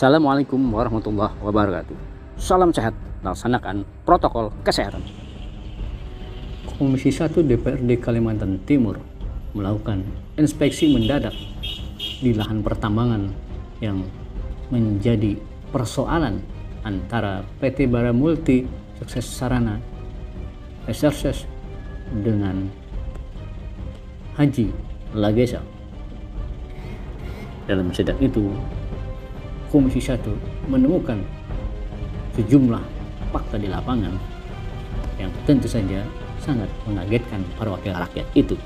Assalamualaikum warahmatullahi wabarakatuh. Salam sehat, laksanakan protokol kesehatan. Komisi 1 DPRD Kalimantan Timur melakukan inspeksi mendadak di lahan pertambangan yang menjadi persoalan antara PT Bara Multi Sukses Sarana Reserses dengan Haji Lagesa. Dalam sidak itu, Komisi 1 menemukan sejumlah fakta di lapangan yang tentu saja sangat mengagetkan para wakil rakyat itu.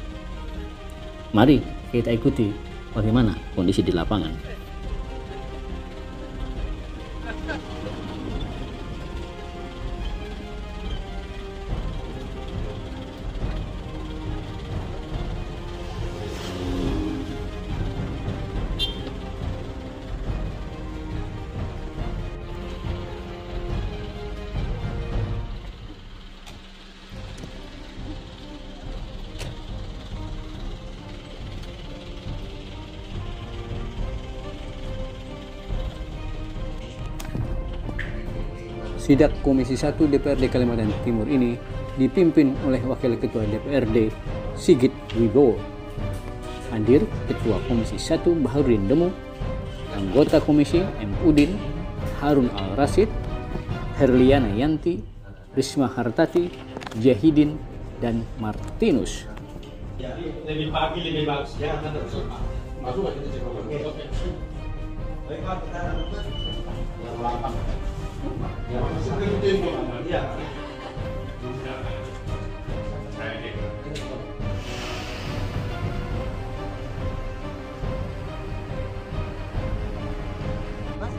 Mari kita ikuti bagaimana kondisi di lapangan. Sidak Komisi 1 DPRD Kalimantan Timur ini dipimpin oleh Wakil Ketua DPRD Sigit Wibowo. Hadir Ketua Komisi 1 Baharudin Demu, anggota Komisi M. Udin, Harun Al-Rasyid, Herliana Yanti, Risma Hartati, Jahidin, dan Martinus. Lebih pagi lebih bagus ya. Masuk aja cek. Oke. Baik Pak, kita yang lapang. Ya, iya.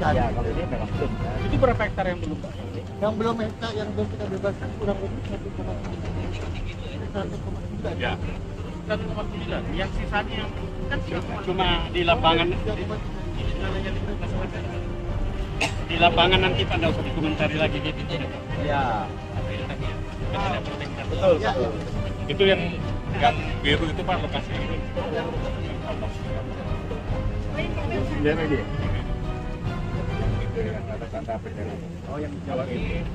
Ya, kalau ini memang belum. Itu berapa hektar yang belum? Yang belum hektar yang belum kita bebaskan kurang lebih 1,9. Ya. 1,9. Yang sisanya yang kan cuma di lapangan. Di lapangan nanti Pak, nggak usah dikomentari lagi gitu. Ya. Betul. Ya. Itu yang biru itu Pak lokasi itu. Lihat lagi. Ada tanda perjalanan. Oh yang Jawa ini.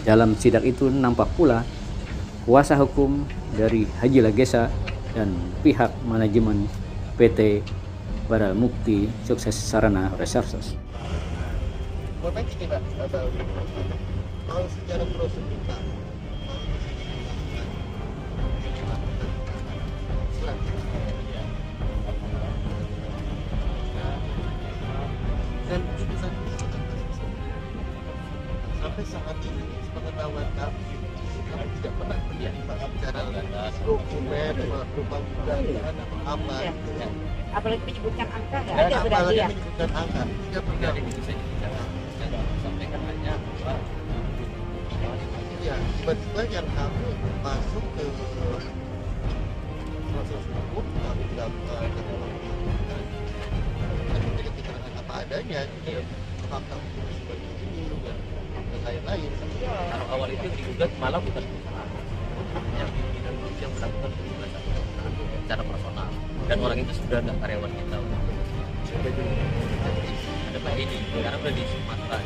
Dalam sidak itu nampak pula kuasa hukum dari Haji Lagesa dan pihak manajemen PT Bara Multi Sukses Sarana Reserses. Kalau secara prosedur dan putusan sampai saat ini sepengetahuan kami tidak pernah terlihat bicara dokumen berupa undang-undang apa ya. Apalagi menyebutkan angka nggak Dan ada berarti apalagi ya. menyebutkan angka tidak pernah itu saya bicara dan sampaikan hanya bahwa ya tiba-tiba yang kami masuk ke proses hukum kami dapat menjadi keterangan apa adanya jadi fakta hukum seperti ini dan lain-lain. kalau awal itu digugat malah bukan perusahaan yang pimpinan yang melakukan penugasan perusahaan secara personal dan orang itu sudah ada karyawan kita. Ada Pak Edi sekarang udah di Sumatera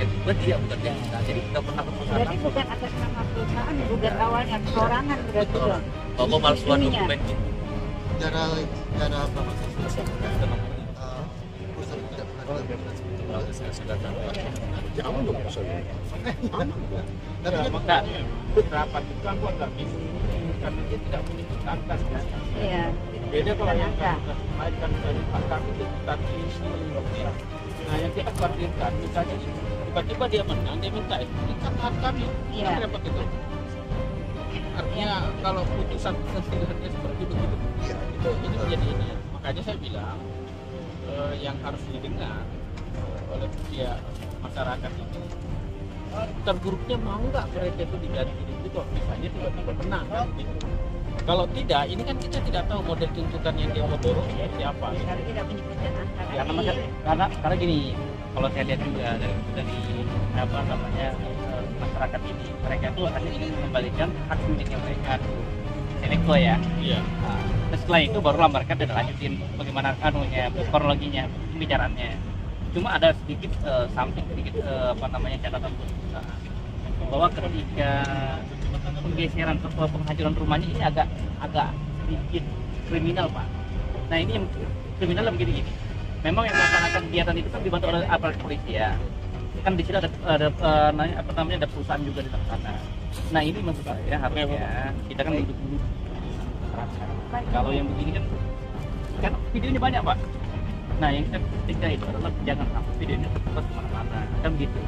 jadi buat dia bukan dia kita jadi kita pernah ke perusahaan Berarti bukan atas nama perusahaan, bukan awalnya perorangan berarti dong. pemalsuan Ininya. dokumen itu Secara apa maksudnya? Perusahaan tidak pernah sudah tahu. Jangan dong saya. tapi kan Makanya rapat itu kan gua nggak bisa karena dia tidak menyebut angka. Iya. Beda kalau yang Angka. kemarin dari Pak kami itu tadi nah yang kita khawatirkan misalnya tiba-tiba dia menang dia minta ini kan hak kami Iya. kan repot itu artinya kalau putusan pilihannya seperti begitu ya, itu menjadi ini makanya saya bilang yang harus didengar oleh pihak masyarakat ini terburuknya mau nggak mereka itu diganti itu misalnya tiba-tiba menang kan gitu. Kalau tidak, ini kan kita tidak tahu model tuntutan yang dia mau dorong seperti apa. Kalau tidak menyebutkan angka. Karena berarti karena gini, kalau saya lihat juga dari apa namanya masyarakat ini. Mereka itu hanya ingin mengembalikan hak miliknya mereka, Selekto ya. Iya. Nah, setelah itu barulah mereka tidak lanjutin bagaimana kronologinya, pembicaraannya. Cuma ada sedikit catatan bahwa ketika penggeseran atau penghancuran rumahnya ini agak sedikit kriminal, Pak. Nah, ini yang kriminal begini. Memang yang melaksanakan kegiatan itu kan dibantu oleh aparat polisi ya. Kan di sini ada perusahaan juga di sana. Nah, ini maksud saya harusnya kita kan duduk-duduk. Kalau yang begini kan videonya banyak, Pak. Nah, yang kita ketika itu adalah jangan sampai videonya tersebar kemana-mana, kan gitu.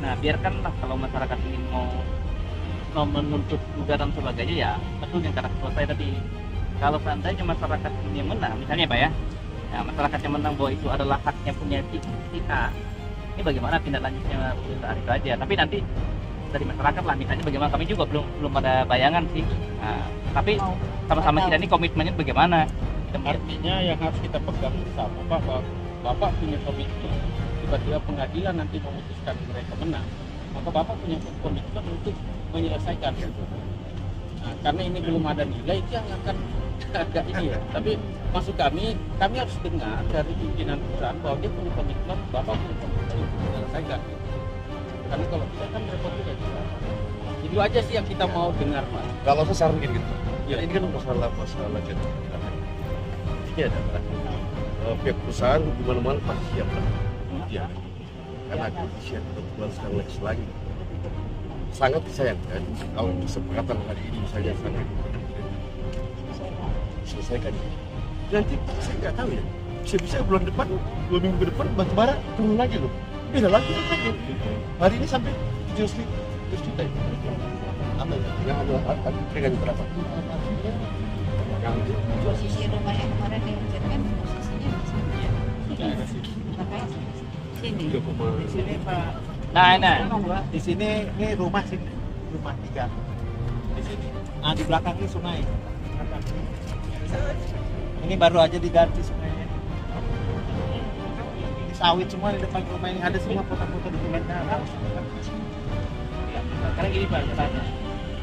Nah, biarkanlah kalau masyarakat ini mau menuntut gugatan sebagainya ya betul yang kata selesai tadi. Kalau seandainya masyarakat ini yang menang, misalnya Pak ya, masyarakat yang menang bahwa itu adalah haknya punya si A. Ini bagaimana tindak lanjutnya saat itu aja. Tapi nanti dari masyarakat lah, misalnya bagaimana, kami juga belum ada bayangan sih. Nah, tapi sama-sama kita ini komitmennya bagaimana. Artinya yang harus kita pegang bersama bahwa Bapak punya komitmen. Tiba-tiba pengadilan nanti memutuskan mereka menang, maka Bapak punya komitmen untuk menyelesaikan. Nah, karena ini belum ada nilai, itu yang akan agak ini ya. Tapi maksud kami harus dengar dari pimpinan perusahaan bahwa dia punya komitmen, Bapak punya komitmen untuk menyelesaikan. Karena kalau kita kan repot juga. Itu aja sih yang kita mau dengar, Pak. Kalau saya saran gitu, Ya. ini kan masalah jadi. Ini adalah pihak perusahaan di mana-mana pasti siapkan dia, karena kepolisian kebetulan sekarang lagi sangat disayangkan kalau kesepakatan hari ini misalnya sangat selesaikan. Nanti saya nggak tahu ya, bisa-bisa bulan depan, 2 minggu ke depan batubara turun lagi loh, beda lagi lagi. Hari ini sampai 700 juta. Apa ya? Yang ada peringatan berapa? Posisi rumah yang kemarin dihancurkan posisinya sini. Di sini Pak. Nah. Di sini ini rumah 3. Di sini. Nah, di belakang ini sungai. Ini baru aja diganti sungainya. Ini sawit semua di depan rumah ini, ada semua foto-foto dokumennya. Sekarang gini Pak, tanya.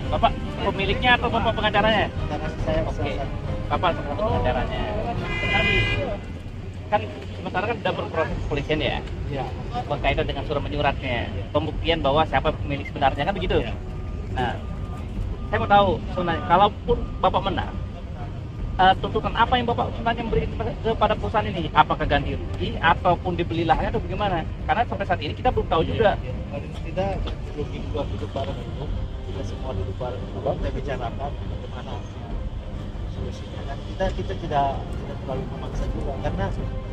Bapak pemiliknya atau Bapak pengacaranya? Karena saya Oke. Bapak pengacaranya. Kan sementara kan sudah berproses kepolisian ya, Iya. berkaitan dengan surat menyuratnya, pembuktian bahwa siapa pemilik sebenarnya kan begitu. Nah, saya mau tahu sebenarnya, kalaupun Bapak menang, tuntutan apa yang Bapak sebenarnya memberi kepada perusahaan ini? Apakah ganti rugi ataupun dibeli lahannya atau bagaimana? Karena sampai saat ini kita belum tahu juga. Paling tidak sebelum duduk bareng itu, kita semua duduk bareng itu, kita bicarakan bagaimana solusinya. Dan kita tidak terlalu memaksa juga, karena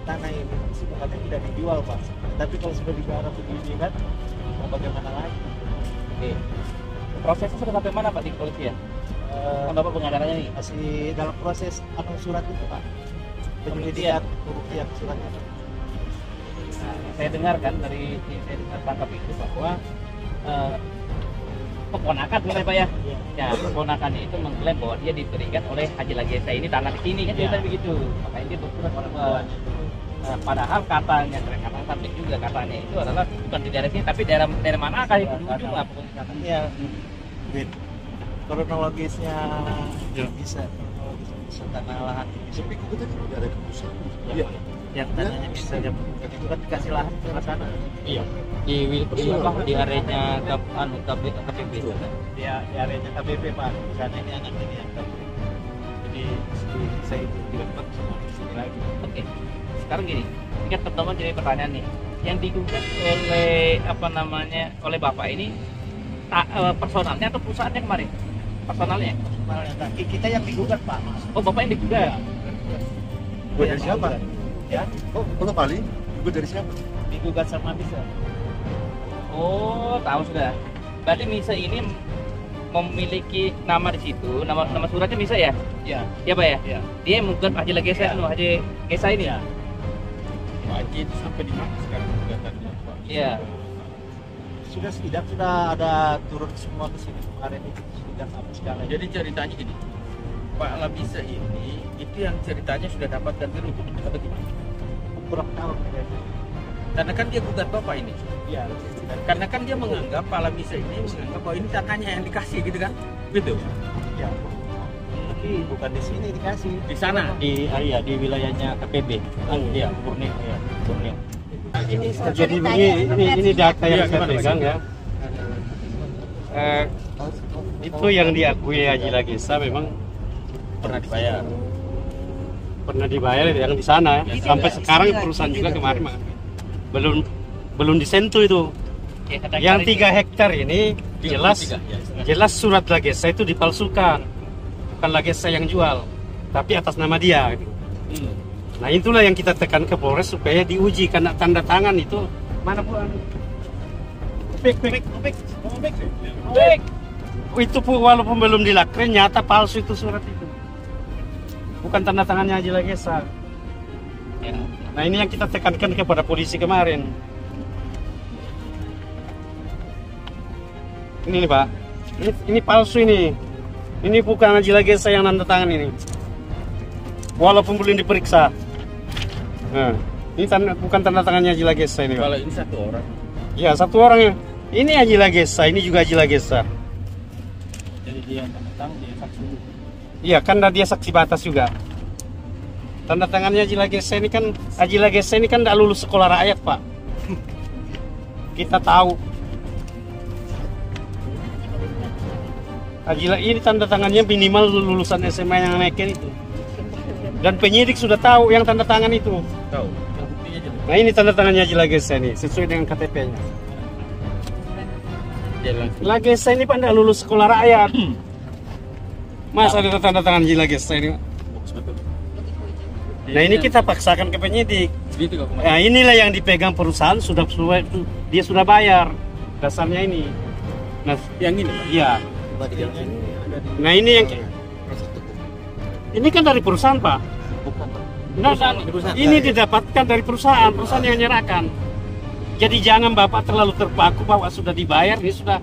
tanah ini sebenarnya tidak dijual Pak. Tapi kalau sudah digarap begini kan, mau bagaimana lagi? Oke. Prosesnya sudah sampai mana Pak di kepolisian? Kan Bapak pengacaranya nih. Masih dalam proses surat itu Pak, penyelidikan pembuktian suratnya. Nah, saya dengar kan dari saya dengar tangkap itu bahwa keponakan sebenarnya Pak ya. Iya. Ya, keponakannya itu mengklaim bahwa dia diberikan oleh Haji Lagesa ini tanah di sini kan ceritanya begitu. Makanya dia bersurat padahal katanya mereka sampai juga katanya itu adalah bukan di daerah sini tapi daerah mana kali ujung lah pokoknya katanya. Iya. Kronologisnya bisa tanah lahan bisa. Tapi kita tadi tidak ada keputusan. Iya. Yang tanahnya bisa itu kan dikasih lahan ke sana. Iya. Di areanya KPB. Dia di areanya KBP Pak. Di sana ini anak ini yang KBP. Jadi saya itu dilepas semua di sini lagi. Oke. Sekarang gini, ini kan pertama jadi pertanyaan nih. Yang digugat oleh oleh Bapak ini personalnya atau perusahaannya kemarin? Personalnya? Kita yang digugat Pak. Oh, Bapak yang digugat. Gue dari siapa? Ya, Kalau paling gue dari siapa? digugat sama bisa. Oh, tahu sudah. Berarti Misa ini memiliki nama di situ, nama suratnya Misa ya? Iya. Iya Pak ya? Iya. Dia menggugat Haji Lagesa, Haji Gesa ini ya? Pak Haji itu sampai di mana sekarang gugatannya Pak? Iya. Sudah ada turun semua ke sini kemarin itu sudah sampai sekarang. Jadi ceritanya gini, Pak Labisa ini itu yang ceritanya sudah dapat ganti rugi atau gimana? Kurang tahu kayaknya. Karena kan dia gugat bapak ini. Iya. Karena kan dia menganggap Pak Labisa ini menganggap bahwa ini tanahnya yang dikasih gitu kan. Gitu. Iya. Tapi bukan di sini dikasih. Di sana. Di wilayahnya KPB. Iya, Borneo ya. Borneo. Jadi ini data yang saya pegang ya. Itu yang diakui Haji Lagesa memang pernah dibayar yang di sana ya. Sampai sekarang perusahaan juga kemarin belum disentuh itu. Yang 3 hektar ini jelas surat Lagesa itu dipalsukan, bukan Lagesa yang jual, tapi atas nama dia. Nah itulah yang kita tekan ke Polres supaya diuji, karena tanda tangan itu mana Bu? Itu walaupun belum dilakrin nyata palsu itu surat itu. Bukan tanda tangannya Haji Lagesa. Nah ini yang kita tekankan kepada polisi kemarin. Ini nih Pak, ini palsu ini. Ini bukan Haji Lagesa yang tanda tangan ini. Walaupun belum diperiksa. Nah, ini bukan tanda tangannya Haji Lagesa ini Pak. Kalau ini satu orang. Ya satu orang ya. Ini Haji Lagesa, ini juga Haji Lagesa. Jadi dia tanda tangan, dia saksi. Iya, karena dia saksi batas juga. Tanda tangannya Haji Lagesa ini kan, Haji Lagesa ini kan tidak lulus sekolah rakyat Pak. Kita tahu. Ini tanda tangannya minimal lulusan SMA yang naikin itu. Dan penyidik sudah tahu yang tanda tangan itu. Tahu. Nah ini tanda tangannya Haji Lagesa ini, sesuai dengan KTP-nya. Lagesa ini Pak tidak lulus sekolah rakyat. Masa ada tanda tangan Haji Lagesa ini? Nah ini kita paksakan ke penyidik. Nah inilah yang dipegang perusahaan, dia sudah bayar dasarnya ini. Nah Yang ini. iya. Nah ini yang ini kan dari perusahaan Pak. Nah, ini didapatkan dari perusahaan yang menyerahkan. Jadi jangan Bapak terlalu terpaku bahwa sudah dibayar, ini sudah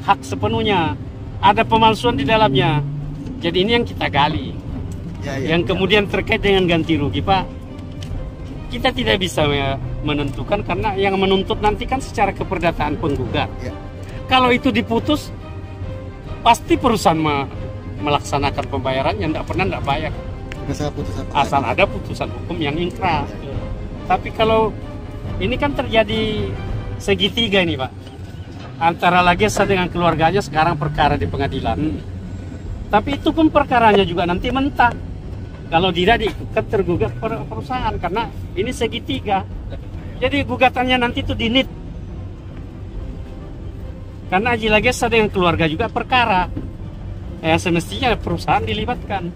hak sepenuhnya. Ada pemalsuan di dalamnya. Jadi ini yang kita gali. Yang kemudian terkait dengan ganti rugi Pak, kita tidak bisa menentukan karena yang menuntut nanti kan secara keperdataan penggugat. Kalau itu diputus, pasti perusahaan melaksanakan pembayaran yang tidak bayar. Asal ada putusan hukum yang ingkrah. Tapi kalau ini kan terjadi segitiga ini Pak, antara Lagesa dengan keluarganya sekarang perkara di pengadilan. Tapi itu pun perkaranya juga nanti mentah kalau tidak diikat tergugat perusahaan, karena ini segitiga. Jadi gugatannya nanti itu dinit. Karena Haji Lagesa dengan keluarga juga perkara. Semestinya perusahaan dilibatkan.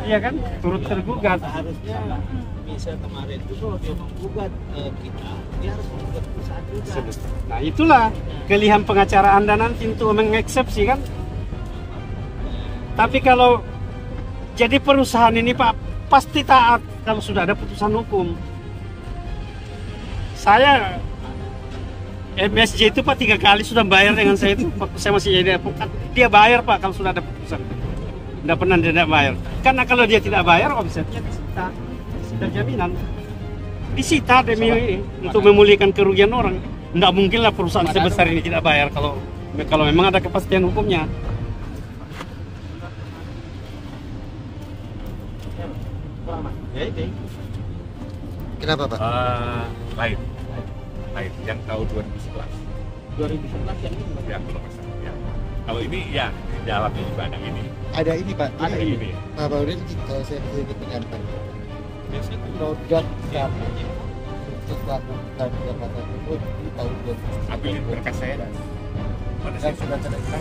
Iya kan? Turut tergugat. Harusnya bisa kemarin itu kalau dia menggugat kita, dia harus menggugat perusahaan juga. Nah itulah kelihan pengacara Anda nanti untuk mengeksepsi kan. Tapi kalau jadi perusahaan ini Pak pasti taat kalau sudah ada putusan hukum. Saya MSJ itu Pak 3 kali sudah bayar dengan saya itu, saya masih jadi advokat. Dia bayar Pak kalau sudah ada putusan. Tidak pernah tidak bayar. Karena kalau dia tidak bayar omsetnya disita, disita jaminan, disita demi untuk memulihkan kerugian orang. Tidak mungkinlah perusahaan sebesar ini tidak bayar kalau memang ada kepastian hukumnya. Kenapa Pak? Lain. Yang tahun 2011. 2011 yang ini. Ya, belum masalah. Ya. Kalau ini ya di dalamnya juga ada ini. Ada ini Pak. Ada ini. Pak Baudin, kalau saya sedikit menyampaikan. Produk kami untuk melakukan jabatan itu di tahun 2011. Ambilin berkas saya. Mana Dan sih? sudah terdekat.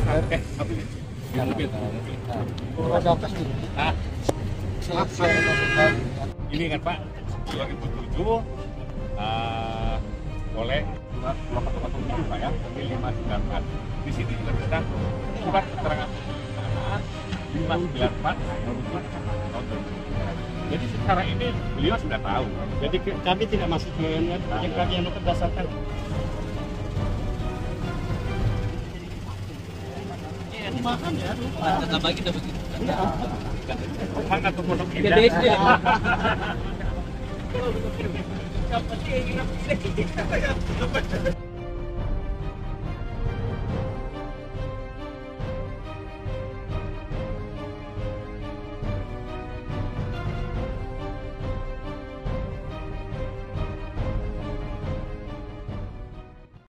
Ambilin. Nah, produk pasti. Saya lakukan. Ini kan Pak, 2007 oleh surat 887 Pak ya, 594. Di sini juga sudah surat keterangan penggunaan 594 tahun 2003. Jadi secara ini beliau sudah tahu. Jadi kami tidak masuk ke yang kami yang berdasarkan. Rumahan ya. Tetap lagi udah begitu. Mana tuh pondok Beda. indah? Kapan dia kira